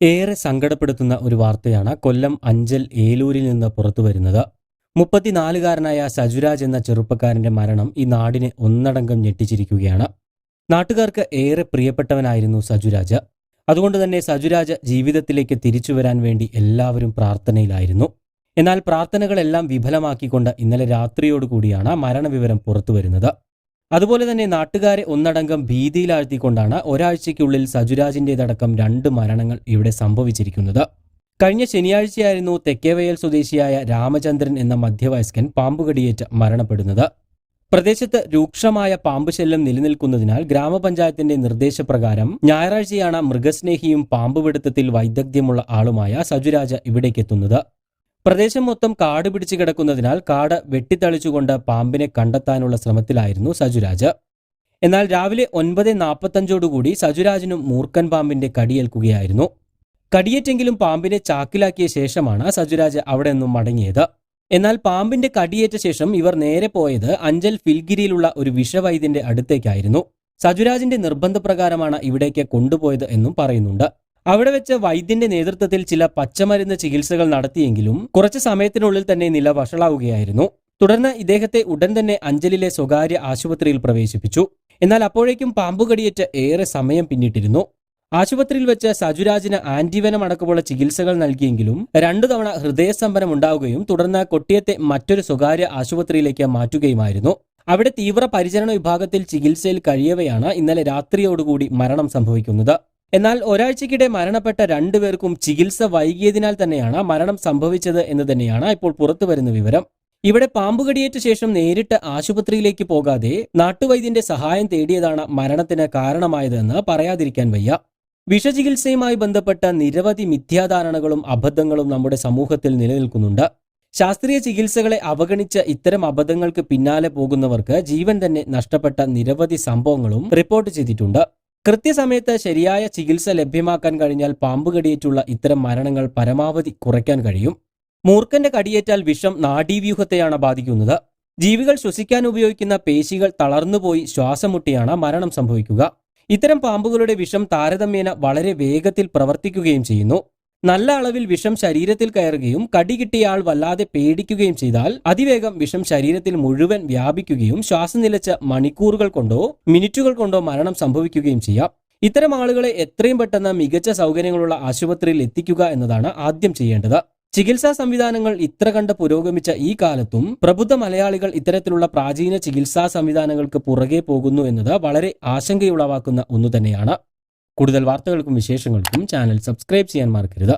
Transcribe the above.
ഏറെ സങ്കടപ്പെടുത്തുന്ന ഒരു വാർത്തയാണ് കൊല്ലം അഞ്ചൽ ഏലൂരിൽ നിന്ന് പുറത്തുവരുന്നത്. 34-കാരനായ സജുരാജ് എന്ന ചെറുപ്പക്കാരന്റെ മരണം ഈ നാടിനെ ഒന്നടങ്കം ഞെട്ടിച്ചിരിക്കുകയാണ്. നാട്ടുകാർക്ക് ഏറെ പ്രിയപ്പെട്ടവനായിരുന്നു സജുരാജ്. അതുകൊണ്ട് തന്നെ സജുരാജ് ജീവിതത്തിലേക്ക് തിരിച്ചു വരാൻ വേണ്ടി എല്ലാവരും പ്രാർത്ഥനയിലായിരുന്നു. എന്നാൽ പ്രാർത്ഥനകളെല്ലാം വിഫലമാക്കിക്കൊണ്ട് ഇന്നലെ രാത്രിയോടുകൂടിയാണ് മരണവിവരം പുറത്തുവരുന്നത്. അതുപോലെ തന്നെ നാട്ടുകാരെ ഒന്നടങ്കം ഭീതിയിലാഴ്ത്തിക്കൊണ്ടാണ് ഒരാഴ്ചയ്ക്കുള്ളിൽ സജുരാജിൻ്റെതടക്കം 2 മരണങ്ങൾ ഇവിടെ സംഭവിച്ചിരിക്കുന്നത്. കഴിഞ്ഞ ശനിയാഴ്ചയായിരുന്നു തെക്കേവയൽ സ്വദേശിയായ രാമചന്ദ്രൻ എന്ന മധ്യവയസ്കൻ പാമ്പുകടിയേറ്റ് മരണപ്പെടുന്നത്. പ്രദേശത്ത് രൂക്ഷമായ പാമ്പ് ശല്യം നിലനിൽക്കുന്നതിനാൽ ഗ്രാമപഞ്ചായത്തിന്റെ നിർദ്ദേശപ്രകാരം ഞായറാഴ്ചയാണ് മൃഗസ്നേഹിയും പാമ്പുപിടുത്തത്തിൽ വൈദഗ്ധ്യമുള്ള ആളുമായ സജുരാജ് ഇവിടേക്കെത്തുന്നത്. പ്രദേശം മൊത്തം കാട് പിടിച്ചു കിടക്കുന്നതിനാൽ കാട് വെട്ടിത്തളിച്ചുകൊണ്ട് പാമ്പിനെ കണ്ടെത്താനുള്ള ശ്രമത്തിലായിരുന്നു സജുരാജ്. എന്നാൽ രാവിലെ 9:45 സജുരാജിനും മൂർഖൻ പാമ്പിന്റെ കടിയേൽക്കുകയായിരുന്നു. കടിയേറ്റെങ്കിലും പാമ്പിനെ ചാക്കിലാക്കിയ ശേഷമാണ് സജുരാജ് അവിടെ നിന്നും മടങ്ങിയത്. എന്നാൽ പാമ്പിന്റെ കടിയേറ്റ ശേഷം ഇവർ നേരെ പോയത് അഞ്ചൽ ഫിൽഗിരിയിലുള്ള ഒരു വിഷവൈദ്യന്റെ അടുത്തേക്കായിരുന്നു. സജുരാജിന്റെ നിർബന്ധപ്രകാരമാണ് ഇവിടേക്ക് കൊണ്ടുപോയത് എന്നും പറയുന്നുണ്ട്. അവിടെ വെച്ച് വൈദ്യന്റെ നേതൃത്വത്തിൽ ചില പച്ചമരുന്ന് ചികിത്സകൾ നടത്തിയെങ്കിലും കുറച്ചു സമയത്തിനുള്ളിൽ തന്നെ നില വഷളാവുകയായിരുന്നു. തുടർന്ന് ഇദ്ദേഹത്തെ ഉടൻ തന്നെ അഞ്ചലിലെ സ്വകാര്യ ആശുപത്രിയിൽ പ്രവേശിപ്പിച്ചു. എന്നാൽ അപ്പോഴേക്കും പാമ്പുകടിയേറ്റ് ഏറെ സമയം പിന്നിട്ടിരുന്നു. ആശുപത്രിയിൽ വെച്ച് സജുരാജിന് ആന്റിവെനം അടക്കമുള്ള ചികിത്സകൾ നൽകിയെങ്കിലും 2 തവണ ഹൃദയസ്തംഭനം ഉണ്ടാവുകയും തുടർന്ന് കൊട്ടിയത്തെ മറ്റൊരു സ്വകാര്യ ആശുപത്രിയിലേക്ക് മാറ്റുകയുമായിരുന്നു. അവിടെ തീവ്രപരിചരണ വിഭാഗത്തിൽ ചികിത്സയിൽ കഴിയവെയാണ് ഇന്നലെ രാത്രിയോടുകൂടി മരണം സംഭവിക്കുന്നത്. എന്നാൽ ഒരാഴ്ചക്കിടെ മരണപ്പെട്ട 2 പേർക്കും ചികിത്സ വൈകിയതിനാൽ തന്നെയാണ് മരണം സംഭവിച്ചത് എന്ന് തന്നെയാണ് ഇപ്പോൾ പുറത്തുവരുന്ന വിവരം. ഇവിടെ പാമ്പുകടിയേറ്റ ശേഷം നേരിട്ട് ആശുപത്രിയിലേക്ക് പോകാതെ നാട്ടുവൈദ്യന്റെ സഹായം തേടിയതാണ് മരണത്തിന് കാരണമായതെന്ന് പറയാതിരിക്കാൻ വയ്യ. വിഷചികിത്സയുമായി ബന്ധപ്പെട്ട നിരവധി മിഥ്യാധാരണകളും അബദ്ധങ്ങളും നമ്മുടെ സമൂഹത്തിൽ നിലനിൽക്കുന്നുണ്ട്. ശാസ്ത്രീയ ചികിത്സകളെ അവഗണിച്ച് ഇത്തരം അബദ്ധങ്ങൾക്ക് പിന്നാലെ പോകുന്നവർക്ക് ജീവൻ തന്നെ നഷ്ടപ്പെട്ട നിരവധി സംഭവങ്ങളും റിപ്പോർട്ട് ചെയ്തിട്ടുണ്ട്. കൃത്യസമയത്ത് ശരിയായ ചികിത്സ ലഭ്യമാക്കാൻ കഴിഞ്ഞാൽ പാമ്പുകടിയേറ്റുള്ള ഇത്തരം മരണങ്ങൾ പരമാവധി കുറയ്ക്കാൻ കഴിയും. മൂർഖന്റെ കടിയേറ്റാൽ വിഷം നാഡീവ്യൂഹത്തെയാണ് ബാധിക്കുന്നത്. ജീവികൾ ശ്വസിക്കാൻ ഉപയോഗിക്കുന്ന പേശികൾ തളർന്നുപോയി ശ്വാസം മുട്ടിയാണ് മരണം സംഭവിക്കുക. ഇത്തരം പാമ്പുകളുടെ വിഷം താരതമ്യേന വളരെ വേഗത്തിൽ പ്രവർത്തിക്കുകയും ചെയ്യുന്നു. നല്ല അളവിൽ വിഷം ശരീരത്തിൽ കയറുകയും കടി കിട്ടിയ ആൾ വല്ലാതെ പേടിക്കുകയും ചെയ്താൽ അതിവേഗം വിഷം ശരീരത്തിൽ മുഴുവൻ വ്യാപിക്കുകയും ശ്വാസം നിലച്ച് മണിക്കൂറുകൾ കൊണ്ടോ മിനിറ്റുകൾ കൊണ്ടോ മരണം സംഭവിക്കുകയും ചെയ്യാം. ഇത്തരം ആളുകളെ എത്രയും പെട്ടെന്ന് മികച്ച സൗകര്യങ്ങളുള്ള ആശുപത്രിയിൽ എത്തിക്കുക എന്നതാണ് ആദ്യം ചെയ്യേണ്ടത്. ചികിത്സാ സംവിധാനങ്ങൾ ഇത്ര കണ്ട് പുരോഗമിച്ച ഈ കാലത്തും പ്രബുദ്ധ മലയാളികൾ ഇത്തരത്തിലുള്ള പ്രാചീന ചികിത്സാ സംവിധാനങ്ങൾക്ക് പുറകെ പോകുന്നു എന്നത് വളരെ ആശങ്കയുളവാക്കുന്ന ഒന്നു തന്നെയാണ്. കൂടുതൽ വാർത്തകൾക്കും വിശേഷങ്ങൾക്കും ചാനൽ സബ്സ്ക്രൈബ് ചെയ്യാൻ മറക്കരുത്.